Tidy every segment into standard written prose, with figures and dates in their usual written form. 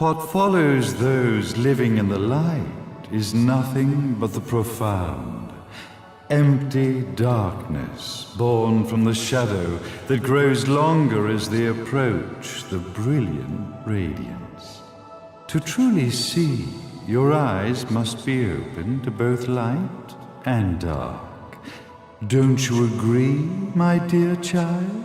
What follows those living in the light is nothing but the profound, empty darkness born from the shadow that grows longer as they approach the brilliant radiance. To truly see, your eyes must be open to both light and dark. Don't you agree, my dear child?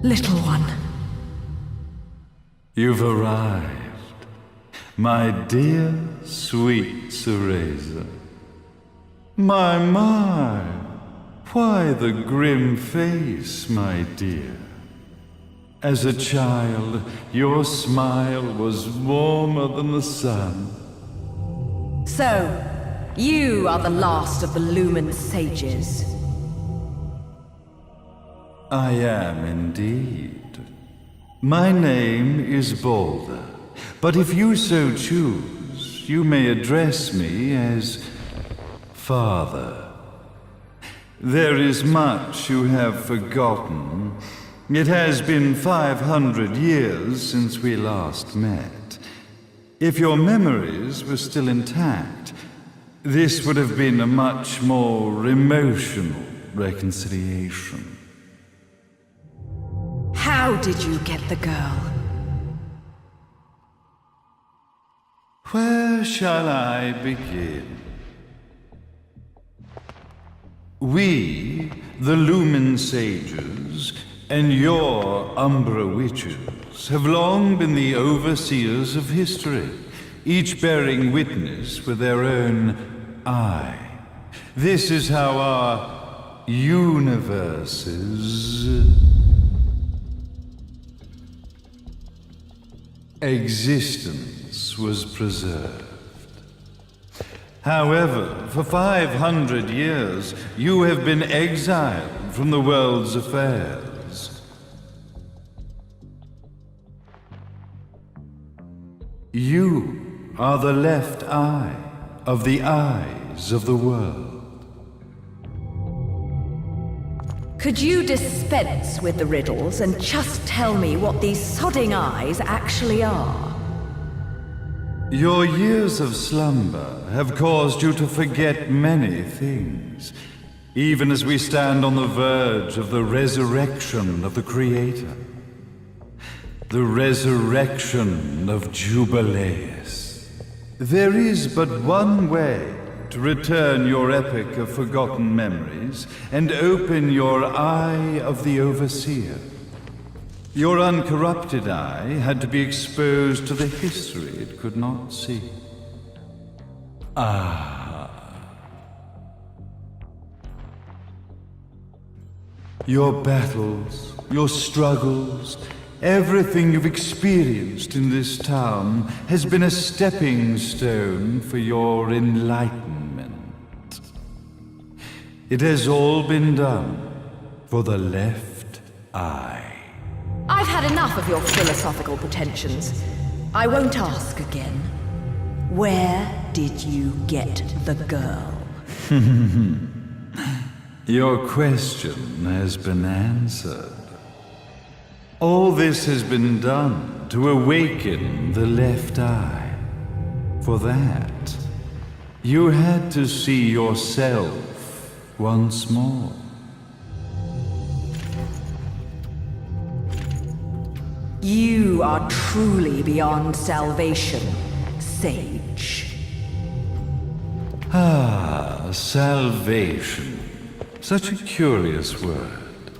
Little one. You've arrived, my dear, sweet Cereza. My, why the grim face, my dear? As a child, your smile was warmer than the sun. So, you are the last of the Lumen sages. I am indeed. My name is Balder, but if you so choose, you may address me as Father. There is much you have forgotten. It has been 500 years since we last met. If your memories were still intact, this would have been a much more emotional reconciliation. How did you get the girl? Where shall I begin? We, the Lumen sages, and your Umbra witches, have long been the overseers of history, each bearing witness with their own eye. This is how our universes existence was preserved. However, for 500 years, you have been exiled from the world's affairs. You are the left eye of the eyes of the world. Could you dispense with the riddles and just tell me what these sodding eyes actually are? Your years of slumber have caused you to forget many things, even as we stand on the verge of the resurrection of the Creator. The resurrection of Jubileus. There is but one way to return your epic of forgotten memories and open your eye of the Overseer. Your uncorrupted eye had to be exposed to the history it could not see. Your battles, your struggles, everything you've experienced in this town has been a stepping stone for your enlightenment. It has all been done for the left eye. I've had enough of your philosophical pretensions. I won't ask again. Where did you get the girl? Your question has been answered. All this has been done to awaken the left eye. For that, you had to see yourself once more. You are truly beyond salvation, sage. Salvation. Such a curious word.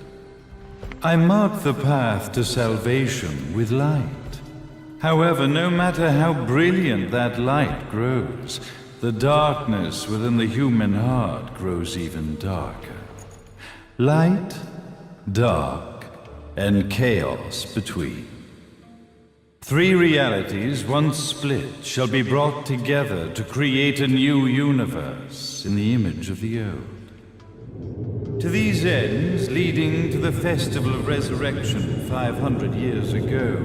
I mark the path to salvation with light. However, no matter how brilliant that light grows, the darkness within the human heart grows even darker. Light, dark, and chaos between. Three realities, once split, shall be brought together to create a new universe in the image of the old. To these ends, leading to the Festival of Resurrection 500 years ago,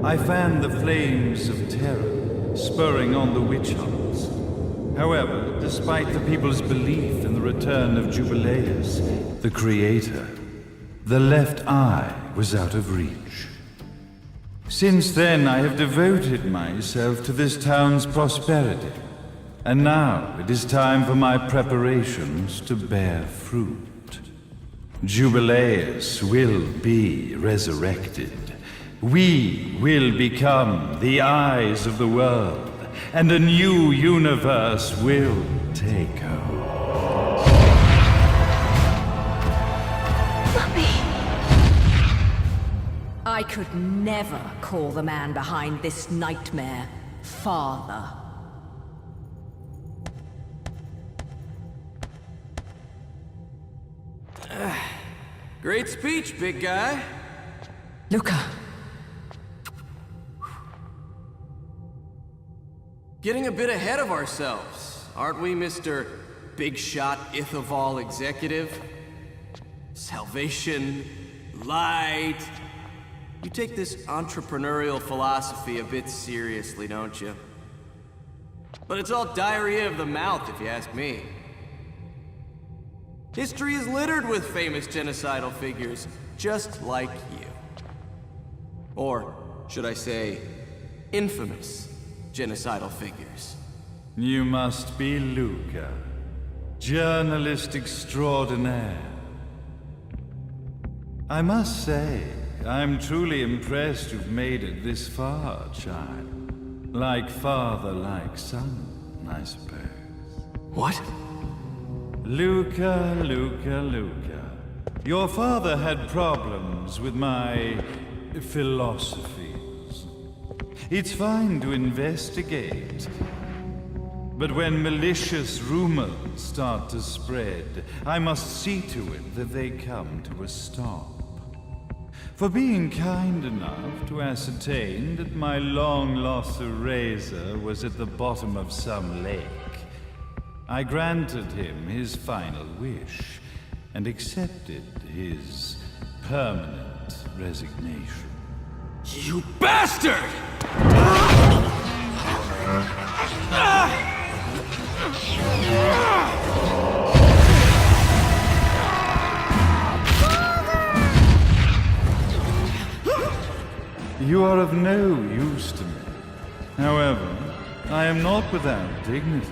I fanned the flames of terror, spurring on the witch hunts. However, despite the people's belief in the return of Jubileus, the creator, the left eye was out of reach. Since then, I have devoted myself to this town's prosperity, and now it is time for my preparations to bear fruit. Jubileus will be resurrected. We will become the eyes of the world, and a new universe will take hold. I could never call the man behind this nightmare father. Great speech, big guy. Luca. Getting a bit ahead of ourselves, aren't we, Mr. Big Shot Ithaval Executive? Salvation, light. You take this entrepreneurial philosophy a bit seriously, don't you? But it's all diarrhea of the mouth, if you ask me. History is littered with famous genocidal figures, just like you. Or, should I say, infamous genocidal figures. You must be Luca, journalist extraordinaire. I must say, I'm truly impressed you've made it this far, child. Like father, like son, I suppose. What? Luca, Luca, Luca. Your father had problems with my philosophies. It's fine to investigate, but when malicious rumors start to spread, I must see to it that they come to a stop. For being kind enough to ascertain that my long-lost eraser was at the bottom of some lake, I granted him his final wish and accepted his permanent resignation. You bastard! You are of no use to me. However, I am not without dignity.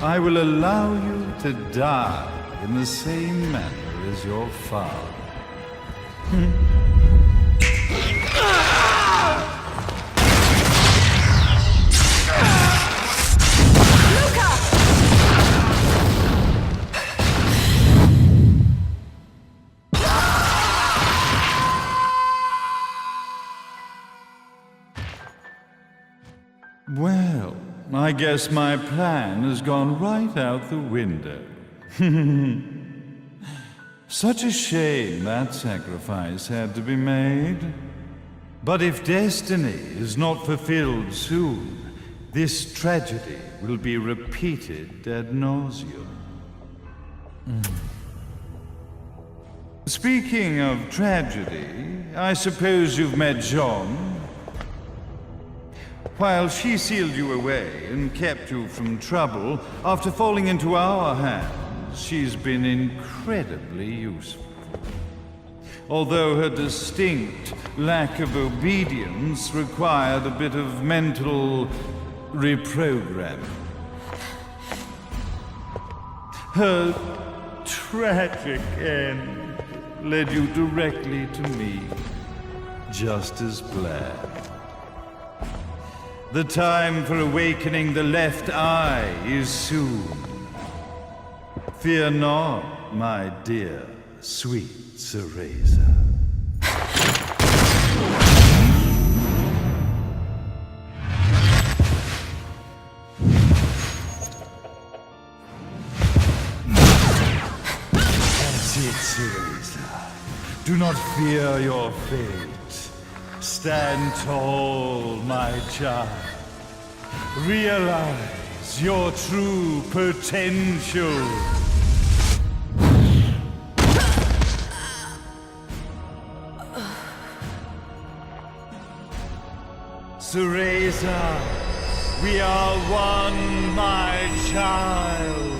I will allow you to die in the same manner as your father. Well, I guess my plan has gone right out the window. Such a shame that sacrifice had to be made. But if destiny is not fulfilled soon, this tragedy will be repeated ad nauseum. Speaking of tragedy, I suppose you've met Jean. While she sealed you away and kept you from trouble, after falling into our hands, she's been incredibly useful. Although her distinct lack of obedience required a bit of mental reprogramming. Her tragic end led you directly to me, just as planned. The time for awakening the left eye is soon. Fear not, my dear, sweet Cereza. That's it, Cereza. Do not fear your fate. Stand tall, my child. Realize your true potential. Cereza, we are one, my child.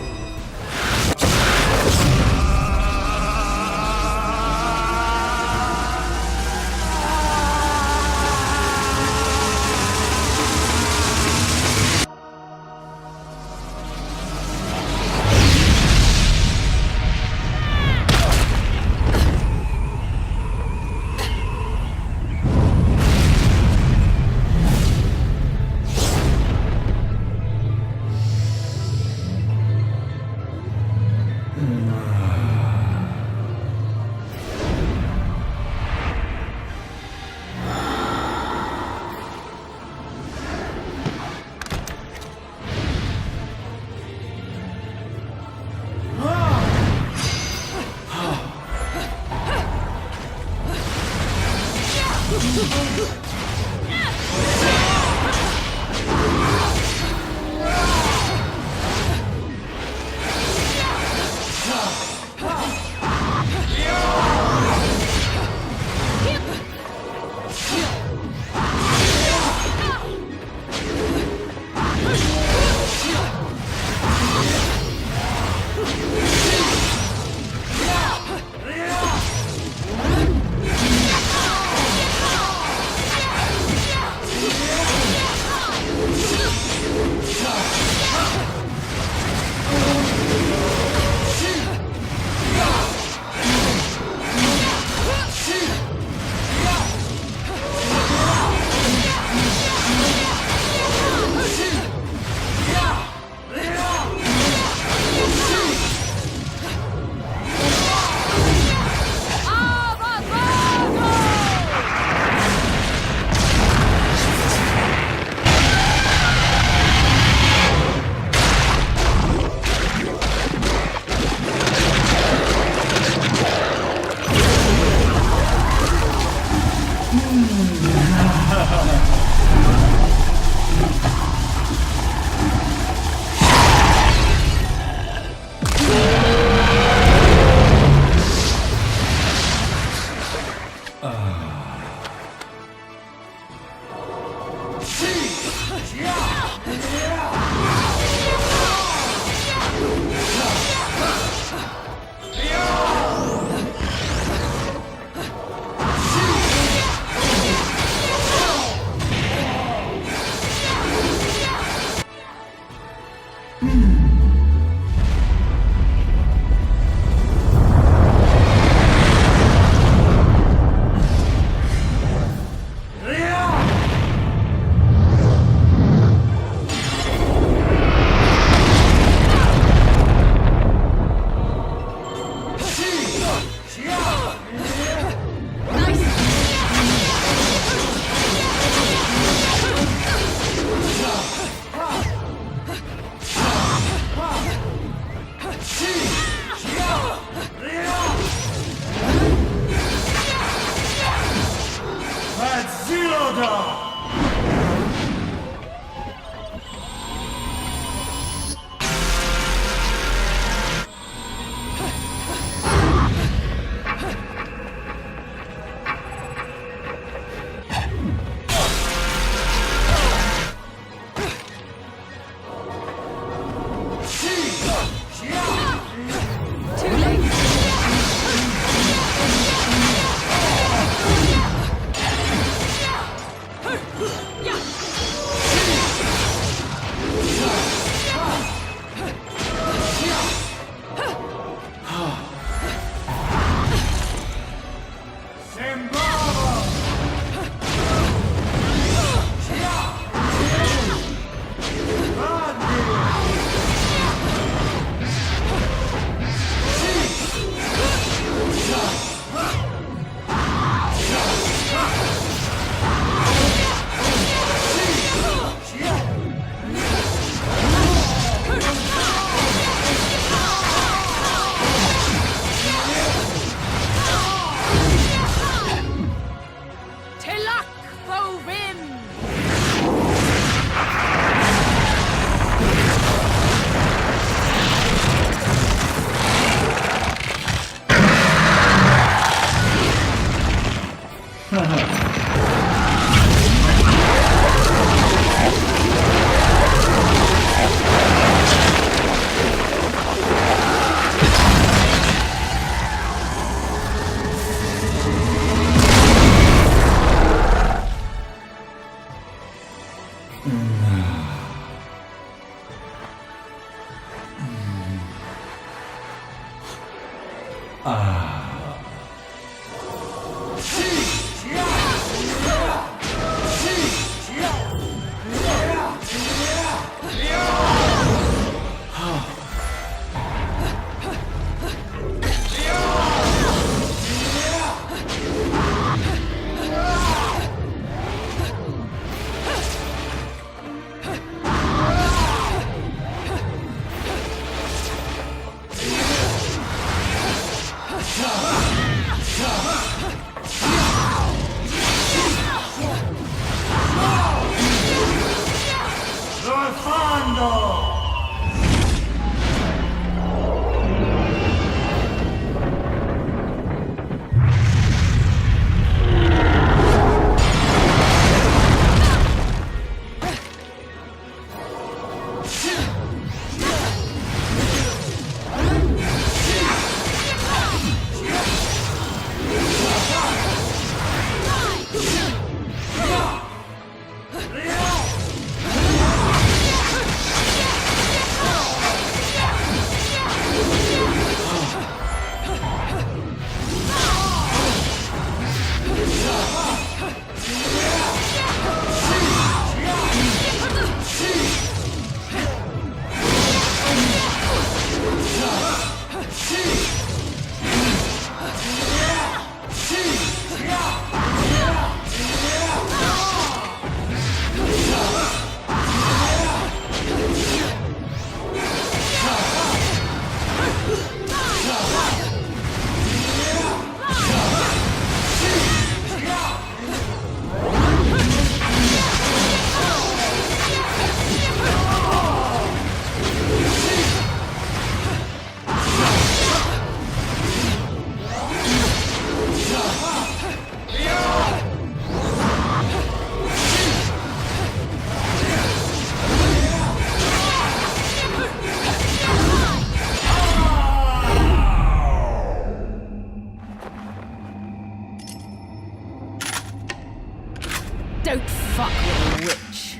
Don't fuck with a witch.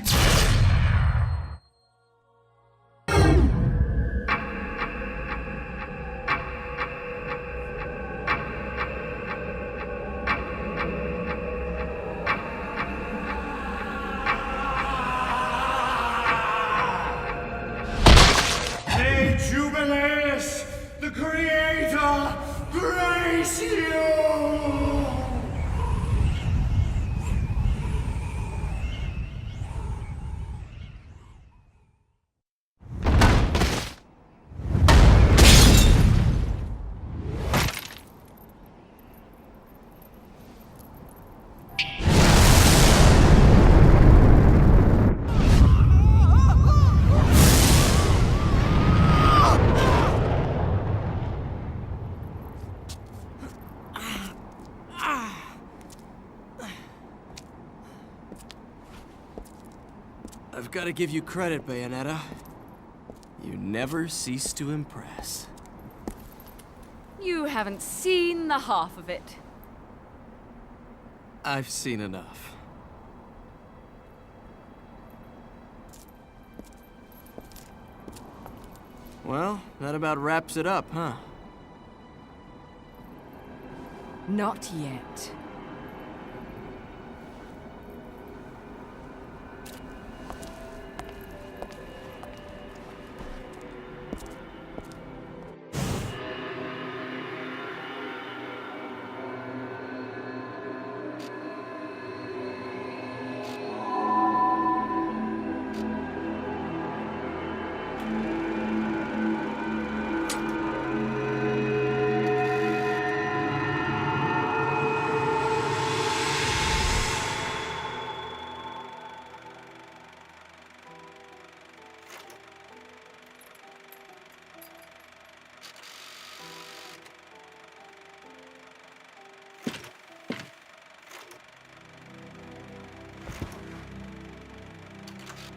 May Jubileus, the Creator, grace you! I've got to give you credit, Bayonetta. You never cease to impress. You haven't seen the half of it. I've seen enough. Well, that about wraps it up, huh? Not yet.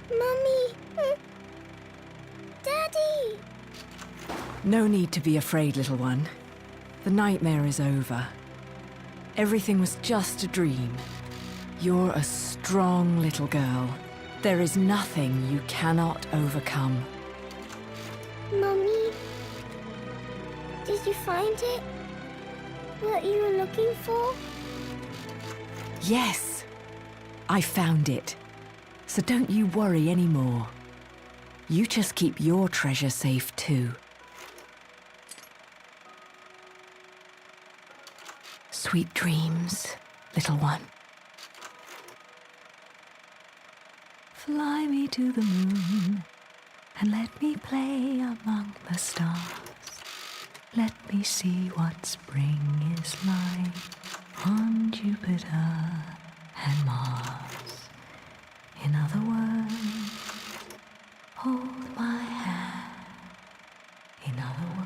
Mummy! Daddy! No need to be afraid, little one. The nightmare is over. Everything was just a dream. You're a strong little girl. There is nothing you cannot overcome. Mummy? Did you find it? what you were looking for? Yes, I found it. So don't you worry anymore. You just keep your treasure safe too. Sweet dreams, little one. Fly me to the moon and let me play among the stars. Let me see what spring is like on Jupiter and Mars. In other words, hold my hand. In other words.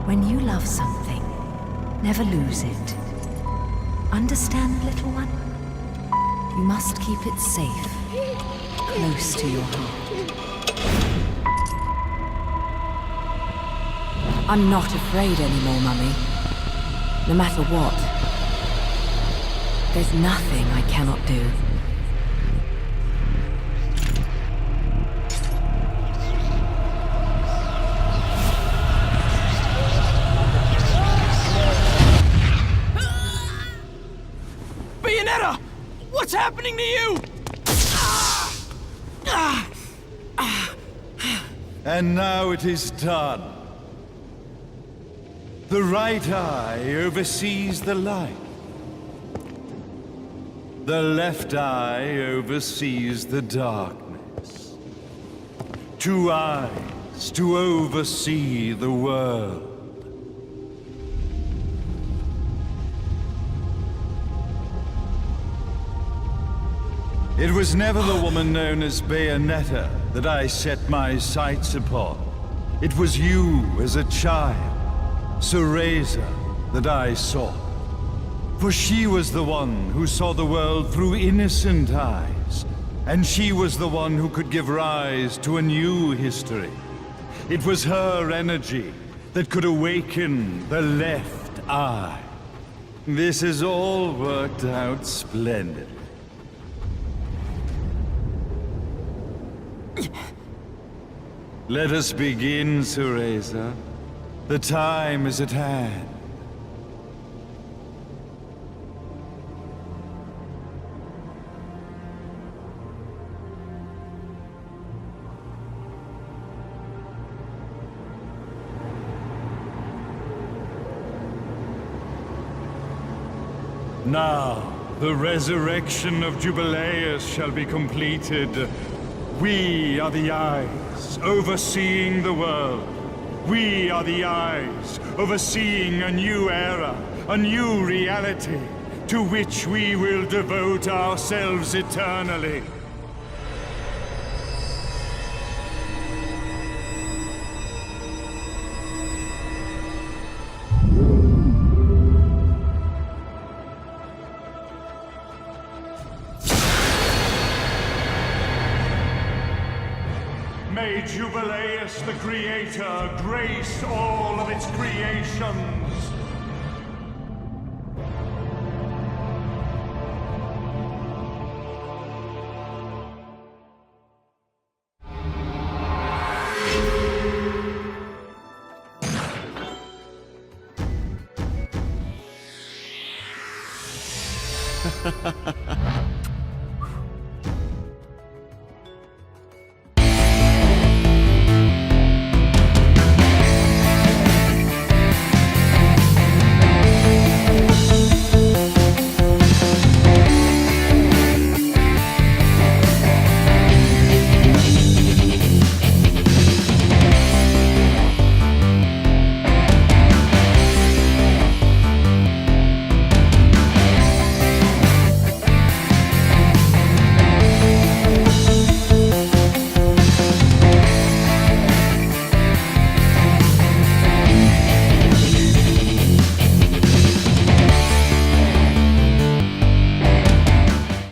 When you love something, never lose it. Understand, little one? You must keep it safe, close to your heart. I'm not afraid anymore, Mummy. No matter what. There's nothing I cannot do. Bayonetta! What's happening to you? And now it is done. The right eye oversees the light. The left eye oversees the darkness. 2 eyes to oversee the world. It was never the woman known as Bayonetta that I set my sights upon. It was you as a child, Cereza, that I sought. For she was the one who saw the world through innocent eyes, and she was the one who could give rise to a new history. It was her energy that could awaken the left eye. This has all worked out splendidly. Let us begin, Cereza. The time is at hand. Now, the resurrection of Jubileus shall be completed. We are the eyes overseeing the world. We are the eyes overseeing a new era, a new reality, to which we will devote ourselves eternally. May Jubileus the Creator grace all of its creations. Ha ha ha ha.